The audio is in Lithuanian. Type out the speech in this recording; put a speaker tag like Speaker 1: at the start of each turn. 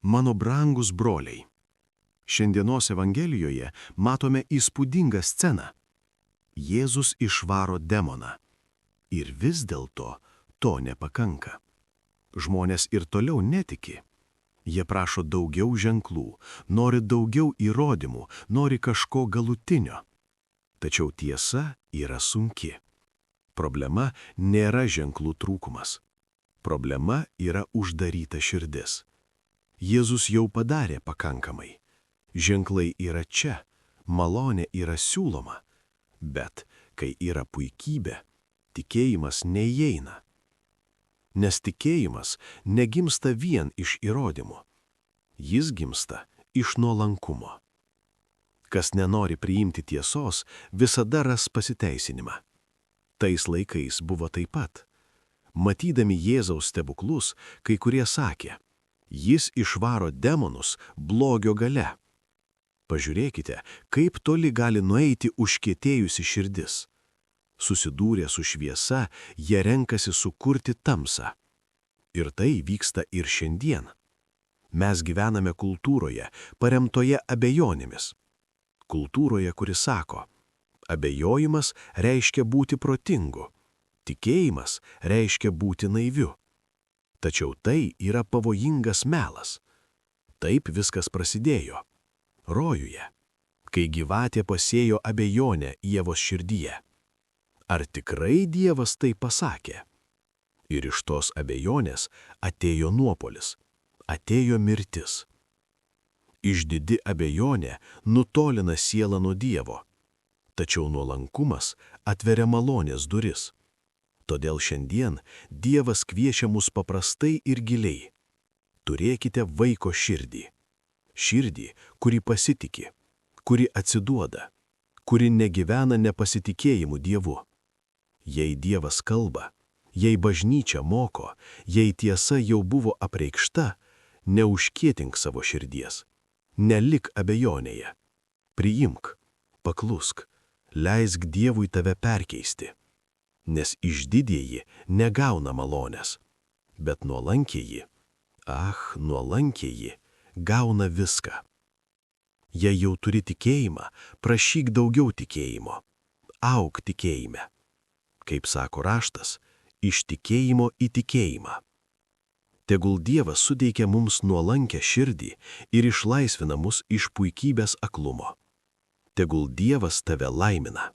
Speaker 1: Mano brangus broliai, šiandienos Evangelijoje matome įspūdingą sceną. Jėzus išvaro demoną. Ir vis dėlto to nepakanka. Žmonės ir toliau netiki. Jie prašo daugiau ženklų, nori daugiau įrodymų, nori kažko galutinio. Tačiau tiesa yra sunki. Problema nėra ženklų trūkumas. Problema yra uždaryta širdis. Jėzus jau padarė pakankamai. Ženklai yra čia, malonė yra siūloma, bet kai yra puikybė, tikėjimas neįeina. Nes tikėjimas negimsta vien iš įrodymų. Jis gimsta iš nuolankumo. Kas nenori priimti tiesos, visada ras pasiteisinimą. Tais laikais buvo taip pat. Matydami Jėzaus stebuklus, kai kurie sakė, jis išvaro demonus blogio galia. Pažiūrėkite, kaip toli gali nueiti užkietėjusi širdis. Susidūrę su šviesa, jie renkasi sukurti tamsą. Ir tai vyksta ir šiandien. Mes gyvename kultūroje, paremtoje abejonėmis. Kultūroje, kuri sako, abejojimas reiškia būti protingu, tikėjimas reiškia būti naiviu. Tačiau tai yra pavojingas melas. Taip viskas prasidėjo. Rojuje, kai gyvatė pasėjo abejonę Ievos širdyje. Ar tikrai Dievas tai pasakė? Ir iš tos abejonės atėjo nuopolis, atėjo mirtis. Išdidi abejonė nutolina sielą nuo Dievo, tačiau nuolankumas atveria malonės duris. Todėl šiandien Dievas kviečia mus paprastai ir giliai. Turėkite vaiko širdį. Širdį, kuri pasitiki, kuri atsiduoda, kuri negyvena nepasitikėjimu Dievu. Jei Dievas kalba, jei bažnyčia moko, jei tiesa jau buvo apreikšta, neužkietink savo širdies. Nelik abejonėje. Priimk, paklusk, leisk Dievui tave perkeisti. Nes išdidieji negauna malonės, bet nuolankieji, nuolankieji, gauna viską. Jei jau turi tikėjimą, prašyk daugiau tikėjimo, auk tikėjime. Kaip sako raštas, iš tikėjimo į tikėjimą. Tegul Dievas suteikia mums nuolankę širdį ir išlaisvina mus iš puikybės aklumo. Tegul Dievas tave laimina.